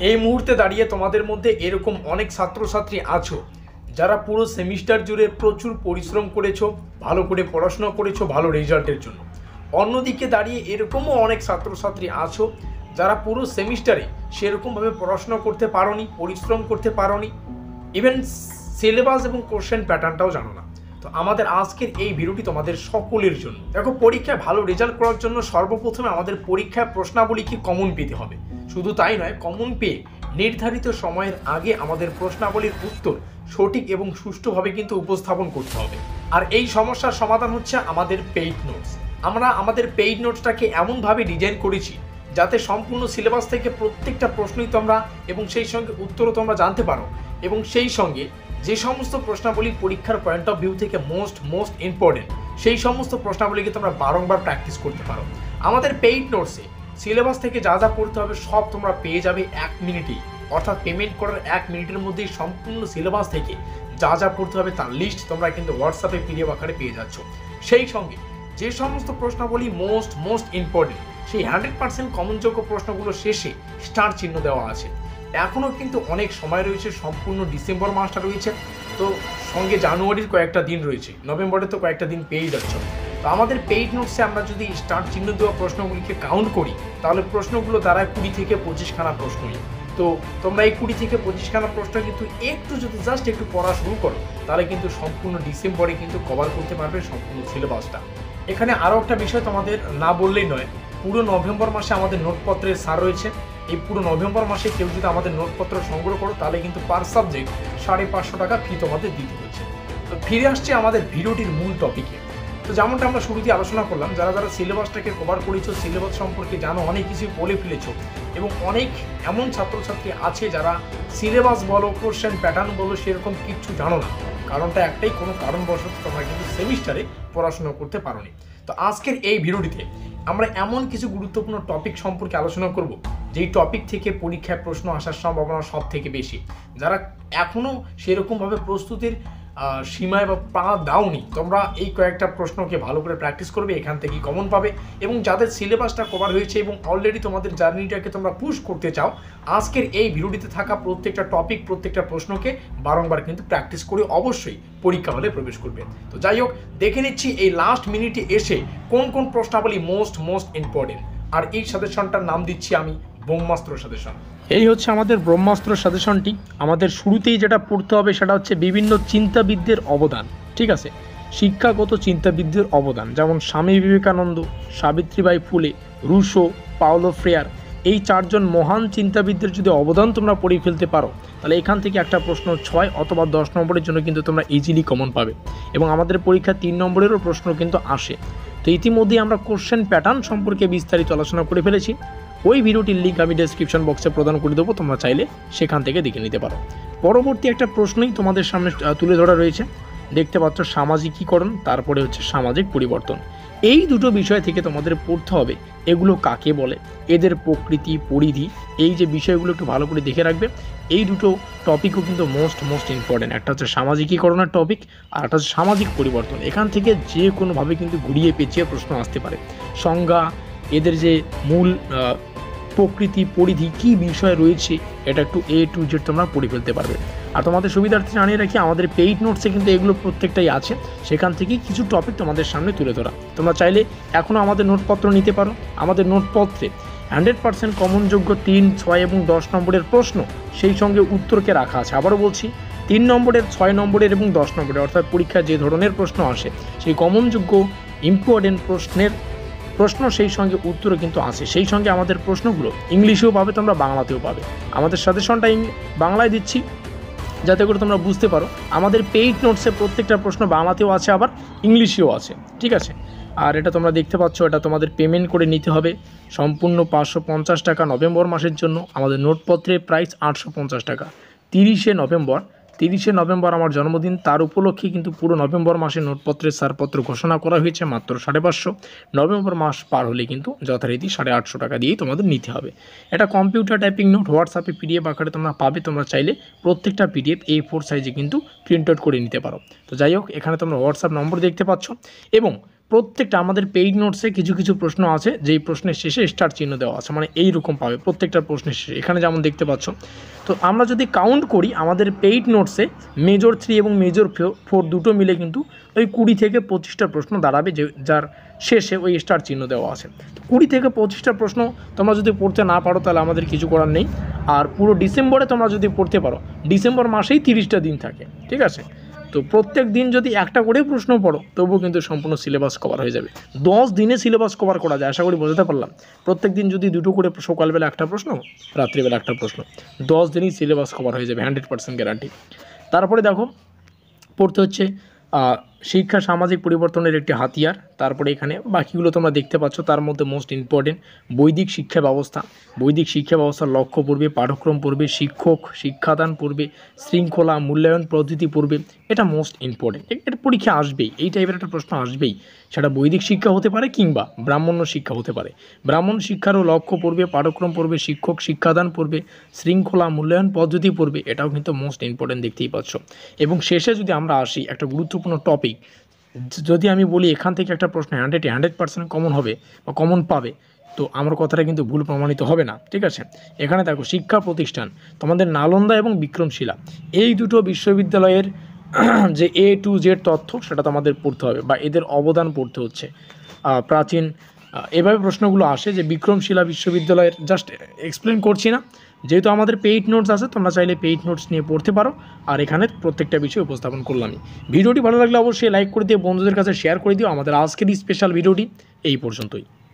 এই মুহূর্তে দাঁড়িয়ে তোমাদের মধ্যে এরকম অনেক ছাত্রছাত্রী আছো যারা পুরো সেমিস্টার জুড়ে প্রচুর পরিশ্রম করেছো, ভালো করে পড়াশোনা করেছো ভালো রেজাল্টের জন্য। অন্যদিকে দাঁড়িয়ে এরকমও অনেক ছাত্রছাত্রী আছো যারা পুরো সেমিস্টারে সেরকমভাবে পড়াশোনা করতে পারোনি, পরিশ্রম করতে পারোনি, ইভেন সিলেবাস এবং কোশ্চেন প্যাটার্নটাও জানো না। তো আমাদের আজকের এই ভিডিওটি তোমাদের সকলের জন্য। দেখো, পরীক্ষায় ভালো রেজাল্ট করার জন্য সর্বপ্রথমে আমাদের পরীক্ষায় প্রশ্নাবলীকে কমন পেতে হবে। শুধু তাই নয়, কমন পেয়ে নির্ধারিত সময়ের আগে আমাদের প্রশ্নাবলীর উত্তর সঠিক এবং সুষ্ঠুভাবে কিন্তু উপস্থাপন করতে হবে। আর এই সমস্যার সমাধান হচ্ছে আমাদের পেইড নোটস। আমরা আমাদের পেইড নোটসটাকে এমনভাবে ডিজাইন করেছি যাতে সম্পূর্ণ সিলেবাস থেকে প্রত্যেকটা প্রশ্নই তোমরা এবং সেই সঙ্গে উত্তরও তোমরা জানতে পারো, এবং সেই সঙ্গে যে সমস্ত প্রশ্নাবলী পরীক্ষার পয়েন্ট অফ ভিউ থেকে মোস্ট ইম্পর্টেন্ট সেই সমস্ত প্রশ্নাবলীকে তোমরা বারংবার প্র্যাকটিস করতে পারো। আমাদের পেইড নোটসে সিলেবাস থেকে যা যা পড়তে হবে সব তোমরা পেয়ে যাবে 1 মিনিটেই, অর্থাৎ পেমেন্ট করার 1 মিনিটের মধ্যেই সম্পূর্ণ সিলেবাস থেকে যা যা পড়তে হবে তার লিস্ট তোমরা কিন্তু হোয়াটসঅ্যাপে পিডিএফ আকারে পেয়ে যাচ্ছ। সেই সঙ্গে যে সমস্ত প্রশ্নাবলী মোস্ট ইম্পর্টেন্ট সেই 100% কমনযোগ্য প্রশ্নগুলো শেষে স্টার চিহ্ন দেওয়া আছে। এখনও কিন্তু অনেক সময় রয়েছে, সম্পূর্ণ ডিসেম্বর মাসটা রয়েছে, তো সঙ্গে জানুয়ারির কয়েকটা দিন রয়েছে, নভেম্বরে তো কয়েকটা দিন পেয়ে যাচ্ছ। তো আমাদের পেইড নোটসে আমরা যদি স্টার চিহ্ন দেওয়া প্রশ্নগুলিকে কাউন্ট করি তাহলে প্রশ্নগুলো দাঁড়ায় 20 থেকে 25খানা প্রশ্নই। তো তোমরা এই 20 থেকে 25খানা প্রশ্ন কিন্তু একটু যদি জাস্ট একটু পড়া শুরু করো তাহলে কিন্তু সম্পূর্ণ ডিসেম্বরে কিন্তু কভার করতে পারবে সম্পূর্ণ সিলেবাসটা। এখানে আরও একটা বিষয় তোমাদের না বললেই নয়, পুরো নভেম্বর মাসে আমাদের নোটপত্রের সার রয়েছে। এই পুরো নভেম্বর মাসে কেউ যদি আমাদের নোটপত্র সংগ্রহ করো তাহলে কিন্তু পার সাবজেক্ট 550 টাকা ফি তোমাদের দিতে হচ্ছে। তো ফিরে আসছে আমাদের ভিডিওটির মূল টপিকে। তো যেমনটা আমরা শুরুতেই আলোচনা করলাম, যারা যারা সিলেবাসটাকে কভার করেছো, সিলেবাস সম্পর্কে জানো, অনেক কিছু বলে ফেলেছো, এবং অনেক এমন ছাত্রছাত্রী আছে যারা সিলেবাস বলো, কোশ্চেন প্যাটার্ন বলো সেরকম কিচ্ছু জানো না। কারণটা একটাই, কোনো কারণবশত তোমরা কিন্তু সেমিস্টারে পড়াশোনা করতে পারোনি। তো আজকের এই ভিডিওটিতে আমরা এমন কিছু গুরুত্বপূর্ণ টপিক সম্পর্কে আলোচনা করব যেই টপিক থেকে পরীক্ষায় প্রশ্ন আসার সম্ভাবনা সব থেকে বেশি। যারা এখনও সেরকমভাবে প্রস্তুতির সীমায় বা পা দাওনি, তোমরা এই কয়েকটা প্রশ্নকে ভালো করে প্র্যাকটিস করবে, এখান থেকেই কমন পাবে। এবং যাদের সিলেবাসটা কভার হয়েছে এবং অলরেডি তোমাদের জার্নিটাকে তোমরা পুশ করতে চাও, আজকের এই ভিডিওটিতে থাকা প্রত্যেকটা টপিক, প্রত্যেকটা প্রশ্নকে বারংবার কিন্তু প্র্যাকটিস করে অবশ্যই পরীক্ষা হলে প্রবেশ করবে। তো যাই হোক, দেখে নিচ্ছি এই লাস্ট মিনিটে এসে কোন কোন প্রশ্নাবলী মোস্ট ইম্পর্টেন্ট। আর এই সাজেশনটার নাম দিচ্ছি আমি ব্রহ্মাস্ত্র সাজেশন। এই হচ্ছে আমাদের ব্রহ্মাস্ত্র সাজেশনটি। আমাদের শুরুতেই যেটা পড়তে হবে সেটা হচ্ছে বিভিন্ন চিন্তাবিদদের অবদান। ঠিক আছে, শিক্ষাগত চিন্তাবিদদের অবদান, যেমন স্বামী বিবেকানন্দ, সাবিত্রীবাই ফুলে, রুশো, পাওলো ফ্রেয়ার, এই 4 জন মহান চিন্তাবিদদের যদি অবদান তোমরা পড়ে ফেলতে পারো তাহলে এখান থেকে একটা প্রশ্ন 6 অথবা 10 নম্বরের জন্য কিন্তু তোমরা ইজিলি কমন পাবে। এবং আমাদের পরীক্ষা 3 নম্বরেরও প্রশ্ন কিন্তু আসে। তো ইতিমধ্যেই আমরা কোশ্চেন প্যাটার্ন সম্পর্কে বিস্তারিত আলোচনা করে ফেলেছি। ওই ভিডিওটির লিঙ্ক আমি ডেসক্রিপশন বক্সে প্রদান করে দেবো, তোমরা চাইলে সেখান থেকে দেখে নিতে পারো। পরবর্তী একটা প্রশ্নই তোমাদের সামনে তুলে ধরা রয়েছে, দেখতে পাচ্ছ, সামাজিকীকরণ, তারপরে হচ্ছে সামাজিক পরিবর্তন। এই দুটো বিষয় থেকে তোমাদের পড়তে হবে এগুলো কাকে বলে, এদের প্রকৃতি, পরিধি, এই যে বিষয়গুলো একটু ভালো করে দেখে রাখবে। এই দুটো টপিকও কিন্তু মোস্ট ইম্পর্টেন্ট। একটা হচ্ছে সামাজিকীকরণের টপিক আর একটা হচ্ছে সামাজিক পরিবর্তন। এখান থেকে যে কোনোভাবে কিন্তু ঘুরিয়ে পেঁচিয়ে প্রশ্ন আসতে পারে। সংজ্ঞা, এদের যে মূল প্রকৃতি, পরিধি, কী বিষয় রয়েছে, এটা একটু A to Z তোমরা পড়ে ফেলতে পারবে। আর তোমাদের সুবিধার্থে জানিয়ে রাখি, আমাদের পেইড নোটসে কিন্তু এগুলো প্রত্যেকটাই আছে, সেখান থেকে কিছু টপিক তোমাদের সামনে তুলে ধরা। তোমরা চাইলে এখনও আমাদের নোটপত্র নিতে পারো। আমাদের নোটপত্রে 100% কমনযোগ্য 3, 6 এবং 10 নম্বরের প্রশ্ন, সেই সঙ্গে উত্তরকে রাখা আছে। আবারও বলছি, 3 নম্বরের, 6 নম্বরের এবং 10 নম্বরের, অর্থাৎ পরীক্ষায় যে ধরনের প্রশ্ন আসে সেই কমনযোগ্য ইম্পর্টেন্ট প্রশ্ন সেই সঙ্গে উত্তরও কিন্তু আসে। সেই সঙ্গে আমাদের প্রশ্নগুলো ইংলিশেও পাবে, তোমরা বাংলাতেও পাবে। আমাদের সাজেশনটা বাংলায় দিচ্ছি যাতে করে তোমরা বুঝতে পারো। আমাদের পেইড নোটসে প্রত্যেকটা প্রশ্ন বাংলাতেও আছে, আবার ইংলিশেও আছে। ঠিক আছে, আর এটা তোমরা দেখতে পাচ্ছ, এটা তোমাদের পেমেন্ট করে নিতে হবে সম্পূর্ণ 550 টাকা নভেম্বর মাসের জন্য। আমাদের নোটপত্রের প্রাইস 850 টাকা। 30শে নভেম্বর আমার জন্মদিন, তার উপলক্ষে কিন্তু পুরো নভেম্বর মাসে নোটপত্রের ছাড়পত্র ঘোষণা করা হয়েছে মাত্র 550। নভেম্বর মাস পার হলে কিন্তু যথারীতি 850 টাকা দিয়েই তোমাদের নিতে হবে। এটা কম্পিউটার টাইপিং নোট, হোয়াটসঅ্যাপে পিডিএফ আকারে তোমরা পাবে। তোমরা চাইলে প্রত্যেকটা পিডিএফ A4 সাইজে কিন্তু প্রিন্ট আউট করে নিতে পারো। তো যাই হোক, এখানে তোমরা হোয়াটসঅ্যাপ নম্বর দেখতে পাচ্ছ, এবং প্রত্যেকটা আমাদের পেইড নোটসে কিছু কিছু প্রশ্ন আছে যেই প্রশ্নের শেষে স্টার চিহ্ন দেওয়া আছে, মানে এইরকম পাবে প্রত্যেকটা প্রশ্নের শেষে, এখানে যেমন দেখতে পাচ্ছ। তো আমরা যদি কাউন্ট করি আমাদের পেইড নোটসে মেজর 3 এবং মেজর 4 দুটো মিলে কিন্তু ওই 20 থেকে 25টা প্রশ্ন দাঁড়াবে, যে যার শেষে ওই স্টার চিহ্ন দেওয়া আছে। 20 থেকে 25টা প্রশ্ন তোমরা যদি পড়তে না পারো তাহলে আমাদের কিছু করার নেই। আর পুরো ডিসেম্বরে তোমরা যদি পড়তে পারো, ডিসেম্বর মাসেই 30টা দিন থাকে, ঠিক আছে। তো প্রত্যেক দিন যদি একটা করে প্রশ্ন পড়ো তবুও কিন্তু সম্পূর্ণ সিলেবাস কভার হয়ে যাবে। 10 দিনে সিলেবাস কভার করা যায়, আশা করি বোঝাতে পারলাম। প্রত্যেক দিন যদি দুটো করে, সকালবেলা একটা প্রশ্ন, রাত্রিবেলা একটা প্রশ্ন, 10 দিনই সিলেবাস কভার হয়ে যাবে, 100% গ্যারান্টি। তারপরে দেখো পড়তে হচ্ছে শিক্ষা সামাজিক পরিবর্তনের একটি হাতিয়ার। তারপরে এখানে বাকিগুলো তোমরা দেখতে পাচ্ছ, তার মধ্যে মোস্ট ইম্পর্টেন্ট বৈদিক শিক্ষা ব্যবস্থা। বৈদিক শিক্ষা ব্যবস্থার লক্ষ্য পড়বে, পাঠ্যক্রম পড়বে, শিক্ষক শিক্ষাদান পড়বে, শৃঙ্খলা মূল্যায়ন পদ্ধতি পড়বে। এটা মোস্ট ইম্পর্টেন্ট, এটা পরীক্ষা আসবেই, এই টাইপের একটা প্রশ্ন আসবেই। সেটা বৈদিক শিক্ষা হতে পারে কিংবা ব্রাহ্মণ্য শিক্ষা হতে পারে। ব্রাহ্মণ শিক্ষারও লক্ষ্য পড়বে, পাঠ্যক্রম পড়বে, শিক্ষক শিক্ষাদান পড়বে, শৃঙ্খলা মূল্যায়ন পদ্ধতি পড়বে। এটাও কিন্তু মোস্ট ইম্পর্টেন্ট, দেখতেই পাচ্ছ। এবং শেষে যদি আমরা আসি একটা গুরুত্বপূর্ণ টপিক, যদি আমি বলি এখান থেকে একটা প্রশ্ন 100% কমন হবে বা কমন পাবে, তো আমার কথাটা কিন্তু ভুল প্রমাণিত হবে না, ঠিক আছে। এখানে দেখো শিক্ষা প্রতিষ্ঠান, তোমাদের নালন্দা এবং বিক্রমশিলা এই দুটো বিশ্ববিদ্যালয়ের যে A to Z তথ্য সেটা তোমাদের পড়তে হবে, বা এদের অবদান পড়তে হচ্ছে প্রাচীন। এভাবে প্রশ্নগুলো আসে যে বিক্রমশিলা বিশ্ববিদ্যালয়ের, জাস্ট এক্সপ্লেন করছি না, যেহেতু আমাদের পেইড নোটস আছে, তোমরা চাইলে পেইড নোটস নিয়ে পড়তে পারো। আর এখানে প্রত্যেকটা বিষয় উপস্থাপন করলামই। ভিডিওটি ভালো লাগলে অবশ্যই লাইক করে দিয়ে বন্ধুদের কাছে শেয়ার করে দিও। আমাদের আজকের এই স্পেশাল ভিডিওটি এই পর্যন্তই।